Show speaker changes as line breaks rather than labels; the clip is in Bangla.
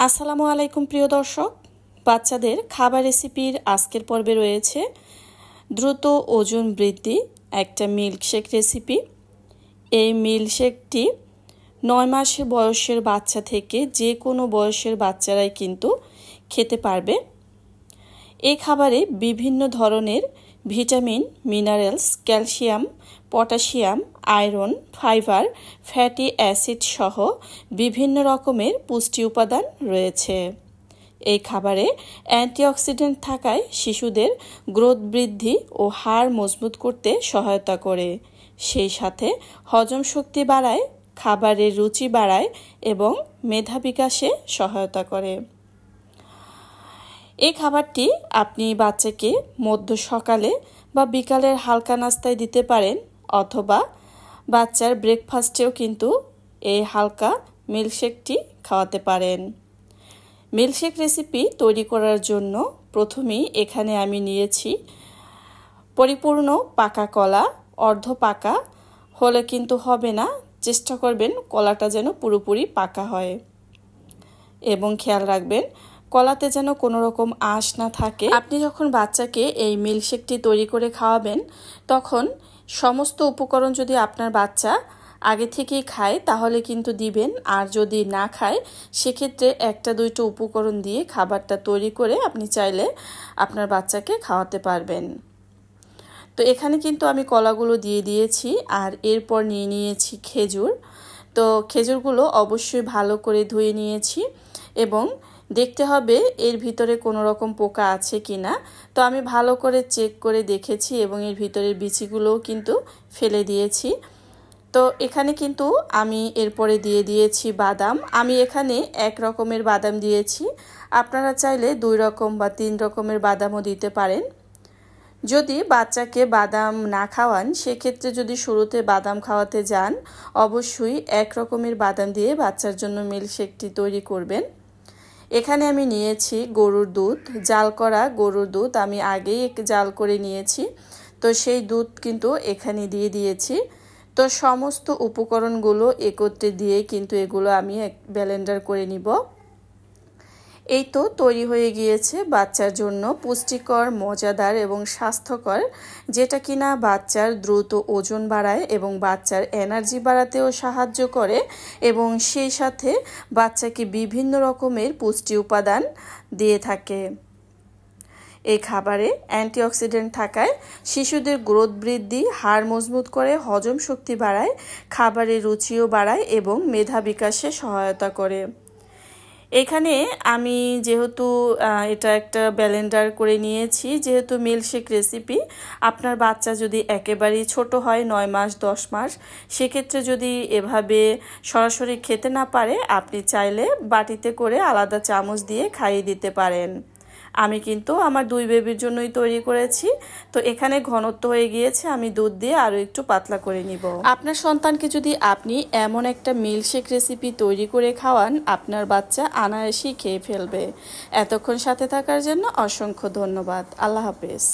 আসসালামু আলাইকুম প্রিয় দর্শক, বাচ্চাদের খাবার রেসিপির আজকের পর্বে রয়েছে দ্রুত ওজন বৃদ্ধি একটা মিল্কশেক রেসিপি। এই মিল্কশেকটি 9 মাসের বয়সের বাচ্চা থেকে যে কোনো বয়সের বাচ্চারাই কিন্তু খেতে পারবে। এই খাবারে বিভিন্ন ধরনের vitamin, minerals, calcium, potassium, iron, fibre, fatty acid সহ বিভিন্ন রকমের পুষ্টি উপাদান রয়েছে। এই খাবারে অ্যান্টিঅক্সিডেন্ট থাকায় শিশুদের গ্রোথ বৃদ্ধি ও হাড় মজবুত করতে সহায়তা করে, সেই সাথে হজম শক্তি বাড়ায়, খাবারের রুচি বাড়ায় এবং মেধা বিকাশে সহায়তা করে। এই খাবারটি আপনি বাচ্চাকে মধ্য সকালে বা বিকালের হালকা নাস্তায় দিতে পারেন, অথবা বাচ্চার ব্রেকফাস্টেও কিন্তু এই হালকা মিল্কশেকটি খাওয়াতে পারেন। মিল্কশেক রেসিপি তৈরি করার জন্য প্রথমেই এখানে আমি নিয়েছি পরিপূর্ণ পাকা কলা। অর্ধ পাকা হলে কিন্তু হবে না, চেষ্টা করবেন কলাটা যেন পুরোপুরি পাকা হয় এবং খেয়াল রাখবেন কলাতে যেন কোনো রকম আঁশ না থাকে। আপনি যখন বাচ্চাকে এই মিল্কশেকটি তৈরি করে খাওয়াবেন তখন সমস্ত উপকরণ যদি আপনার বাচ্চা আগে থেকেই খায় তাহলে কিন্তু দিবেন, আর যদি না খায় সেক্ষেত্রে একটা দুইটা উপকরণ দিয়ে খাবারটা তৈরি করে আপনি চাইলে আপনার বাচ্চাকে খাওয়াতে পারবেন। তো এখানে কিন্তু আমি কলাগুলো দিয়ে দিয়েছি, আর এরপর নিয়ে নিয়েছি খেজুর। তো খেজুরগুলো অবশ্যই ভালো করে ধুয়ে নিয়েছি এবং দেখতে হবে এর ভিতরে কোনো রকম পোকা আছে কিনা। তো আমি ভালো করে চেক করে দেখেছি এবং এর ভিতরের বিচিগুলোও কিন্তু ফেলে দিয়েছি। তো এখানে কিন্তু আমি এরপরে দিয়ে দিয়েছি বাদাম। আমি এখানে এক রকমের বাদাম দিয়েছি, আপনারা চাইলে 2 রকম বা 3 রকমের বাদামও দিতে পারেন। যদি বাচ্চাকে বাদাম না খাওয়ান সেক্ষেত্রে যদি শুরুতে বাদাম খাওয়াতে যান অবশ্যই এক রকমের বাদাম দিয়ে বাচ্চার জন্য মিল্কশেকটি তৈরি করবেন। এখানে আমি নিয়েছি গরুর দুধ, জাল করা গরুর দুধ আমি আগেই জাল করে নিয়েছি। তো সেই দুধ কিন্তু এখানে দিয়ে দিয়েছি। তো সমস্ত উপকরণগুলো একত্রে দিয়ে কিন্তু এগুলো আমি ব্লেন্ডার করে নিব। এই তো তৈরি হয়ে গিয়েছে বাচ্চার জন্য পুষ্টিকর, মজাদার এবং স্বাস্থ্যকর, যেটা কিনা বাচ্চার দ্রুত ওজন বাড়ায় এবং বাচ্চার এনার্জি বাড়াতেও সাহায্য করে এবং সেই সাথে বাচ্চাকে বিভিন্ন রকমের পুষ্টি উপাদান দিয়ে থাকে। এই খাবারে অ্যান্টিঅক্সিডেন্ট থাকায় শিশুদের গ্রোথ বৃদ্ধি, হাড় মজবুত করে, হজম শক্তি বাড়ায়, খাবারের রুচিও বাড়ায় এবং মেধা বিকাশে সহায়তা করে। এখানে আমি যেহেতু এটা একটা ব্লেন্ডার করে নিয়েছি, যেহেতু মিল্কশেক রেসিপি, আপনার বাচ্চা যদি একেবারেই ছোট হয় 9 মাস 10 মাস সেক্ষেত্রে যদি এভাবে সরাসরি খেতে না পারে আপনি চাইলে বাটিতে করে আলাদা চামচ দিয়ে খাইয়ে দিতে পারেন। আমি কিন্তু আমার 2 বেবির জন্যই তৈরি করেছি। তো এখানে ঘনত্ব হয়ে গিয়েছে, আমি দুধ দিয়ে আরও একটু পাতলা করে নিব। আপনার সন্তানকে যদি আপনি এমন একটা মিল্কশেক রেসিপি তৈরি করে খাওয়ান আপনার বাচ্চা অনায়াসেই খেয়ে ফেলবে। এতক্ষণ সাথে থাকার জন্য অসংখ্য ধন্যবাদ। আল্লাহ হাফেজ।